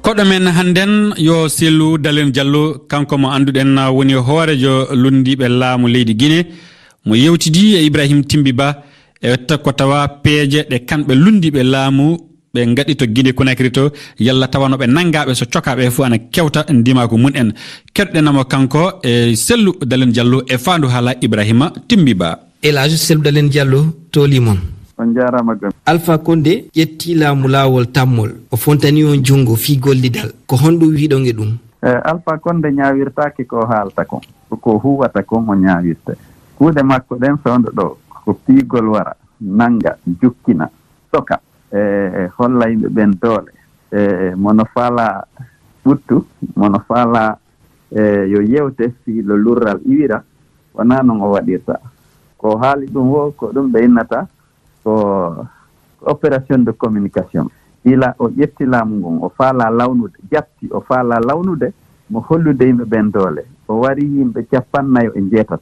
koɗo men hannden yo Sellu Dalen Diallo, kanko mo annduɗen woni hoorejo lundiɓe laamu leydi Guinée, mo yewtidi e Ibrahim Timbi Ba e wetta ko tawa peeje ɗe kamɓe lundiɓe laamu ɓe gaɗi to Guinée Conakry to yalla tawanoɓe nangaɓe so cokaɓe fof ana kewta ndimako mun en. Keɗɗenamo kanko e Sellu Dalen Diallo e faandu haala Ibrahima Timbi Ba. Elage Sellu Dalen Diallo tolimon. On jarama gam. Alpha Condé ƴetti laamu laawol tammol o fontani on jungo fi gollidal ko honɗum wiɗon e ɗum. Alpha Condé ñawirtaki ko haalta kon ko huwata kon o ñawirta kuuɗe makko ɗen fewndo ɗo ko piigol wara nanga jukkina soka holla yimɓe ɓen doole mono faala ɓuttu mono faala yo yewte si lo lurral iwira wona noon o waɗirta ko haali ɗum wo ko ɗum ɓe innata ko opération de communication. Ila o ƴetti laamu ngon o faala lawnude jatti o faala lawnude mo hollude yimɓe ɓen doole o wari yimɓe 90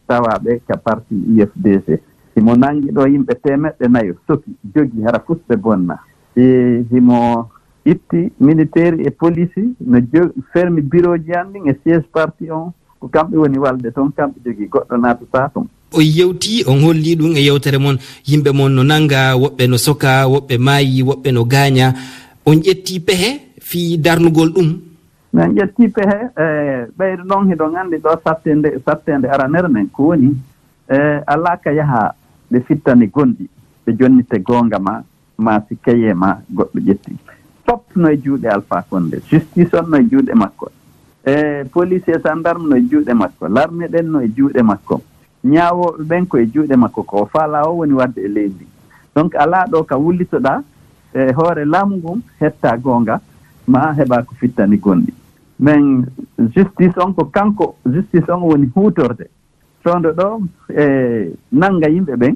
tawaɓe ka parti UFDC himo nangi ɗo yimɓe 400 soki jogi hara fusɓe bonna himo itti militaire e police no fermi bureau ji an ɗin e siège parti on ko kamɓe woni walde toon kamɓe jogi goɗɗo natata toon. O yewti on holli ɗum e yewtere mon yimɓe mon no nanga woɓɓe no soka woɓɓe maayi woɓɓe no gaaña on ƴetti pehe fi darnugol ɗum. min ƴetti pehe ɓeydo noon hiɗon anndi ɗo sattende aranere men ko woni alaa ka yaha ɓe fittani gonɗi ɓe jonnite goonga ma si kaye ma goɗɗo ƴetti fof no e juuɗe Alpha Condé justice on no e juuɗe makko police e gendarme no e juuɗe makko l'armée ɗen no e juuɗe makko ñaawoɓe ɓen ko e juuɗe makko ko faala o woni wadde e leydi donc alaa ɗo ka wullitoɗa hoore laamu ngun hetta goonga ma heɓa ko fittani gonɗi men justice on ko kanko justice on woni huutorde fewndo ɗo nanga yimɓe ɓen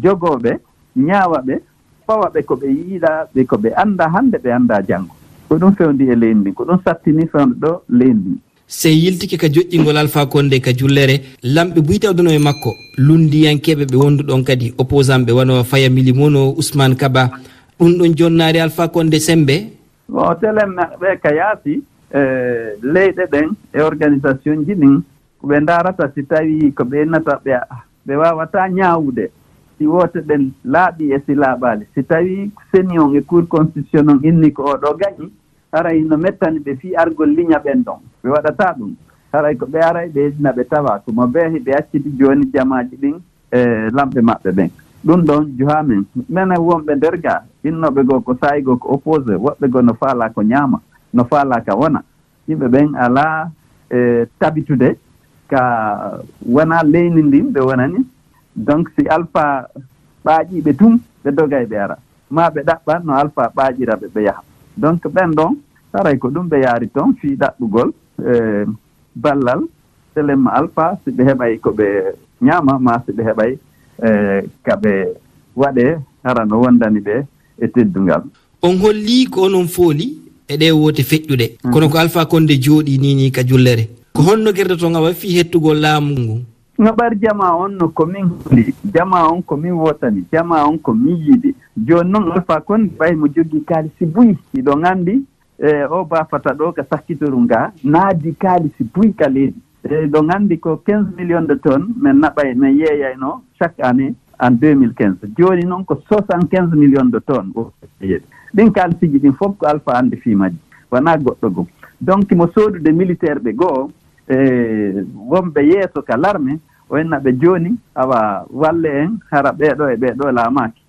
jogoɓe ñaawaɓe fawaɓe ko ɓe yiiɗa ɓe ko ɓe annda hannde ɓe annda janngo ko ɗum fewndi e leydi ndi ko ɗum sattini fewndo ɗo leydi ndi. Se yiltike ka joƴƴingol Alpha Condé ka jullere lamɓe buytawduno e makko lundiyankeɓe ɓe wonduɗon kadi opposant ɓe wano Faya Milimono Ousmane Kaba ɗum ɗon jonnaari Alpha Condé sembe. o telen ɓe ka yaasi leyɗe ɗen e organisation ji ɗin ɓe darata si tawi ko ɓe innata ɓe wawata ñaawude si wote ɗen laaɓi e si laaɓaali si tawi seni on e cour constitution on inni ko oɗo gañi haray no mettani ɓe fii argol liña ɓen ɗon ɓe waɗata ɗum haray ko ɓe aray ɓe edina ɓe tawa ko mo beehi ɓe accidi jooni jamaji ɗin e lamɓe maɓɓe ɓen ɗum ɗon juhamen minen wonɓe nder ga innoɓe goo ko saayigoo ko opposé woɓɓe goo no faala ko ñaama no faala ka wona yimɓe ɓen alaa tabitude ka wona leyni ndin ɓe wonani donc si Alpha ɓaaƴiiɓe tum ɓe dogay ɓe ara ma ɓe ɗaɓɓan no Alpha ɓaaƴiraɓe ɓe yaha donc ɓen ɗon haray ko ɗum ɓe yaari toon fii ɗaɓɓugol ballal telemma Alpha si ɓe heɓay ko ɓe ñaama ma si ɓe heɓay ka ɓe waɗe hara no wondani ɓe e teddungal. On holli ko onon fooli e ɗe wote feƴƴuɗe kono ko Alpha Condé jooɗi nini ka jullere ko honno gerdoto ngawa fi hettugol laamu ngu. Ngaɓar jama on no komin holli jama on komin wotani jama on ko min yiiɗi joni noon Alpha Condé ɓay mo jogii kaalisi buyi iɗon anndi o bafata ɗo ka sakkitoru nga naadi kaalisi buyi ka leydi ɗon anndi ko 15 millions de tonnes min naɓay min yeeyayno chaque année en 2015 joni noon ko 75 millions de tonnes ɗin kaalisiji ɗin fof ko Alpha andi fii majji wona goɗɗo gom donc mo soodude militaire ɓe goo wonɓe yeeso ka l'armée o enna ɓe jooni awa walle en hara ɓeeɗo e ɓeeɗo laamaaki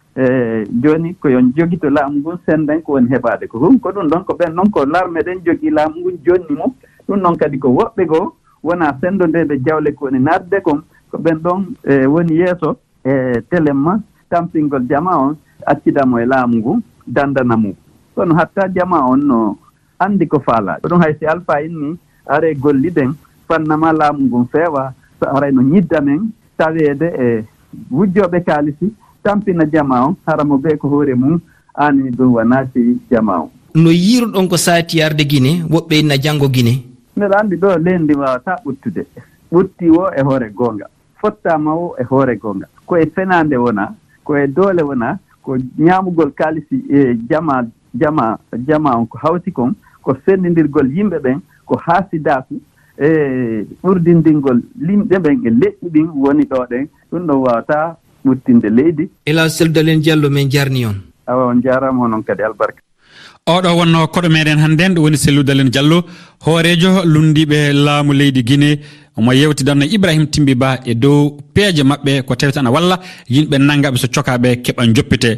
jooni ko yon jogito laamu ngun senden ko woni heɓaade ko ɗum ko ɗum ɗon ko ɓen noon ko l'armée ɗen jogii laamu ngun jonni mum ɗum noon kadi ko woɓɓe goo wona sendondeɓe jawle ko woni naatde kon ko ɓen ɗon woni yeeso e telemma tampingol jama on accidamo e laamu ngun dandana mum kono hatta jama on no anndi ko faalaade ko ɗum hay si Alpha inni are golliden fannama laamu ngun feewa so aray no ñidda men taweede e wujjooɓe kaalisi tampina jama on hara mo ɓe ko hoore mum aanini ɗum wonati jama on. No yiiruɗon ko saati arde Guinée woɓɓe inna janngo Guinée. mbeɗa anndi ɗo leydi wawata ɓuttude ɓutti o e hoore goonga fottama o e hoore goonga koye fenaande wona koye doole wona ko ñaamugol kaalisi e jama on ko hawti kon ko sendidirgol yimɓe ɓen ko haasidaku e ɓurdindingol limɓe ɓen e leƴƴi ɗin woni ɗo ɗen ɗum ɗon wawata ɓurtinde leydi. Elhadji Cellou Dalein Diallo min jarni on. awa on jarama onon kadi albarka. oɗo wonno koɗo meɗen hannde ɗo woni Cellou Dalein Diallo hoorejo lundiɓe laamu leydi Guinée omo yewtidanno Ibrahima Timby Ba e dow peeje maɓɓe ko tawete ana walla yimɓe nangaɓe so cokaɓe keɓa joppite.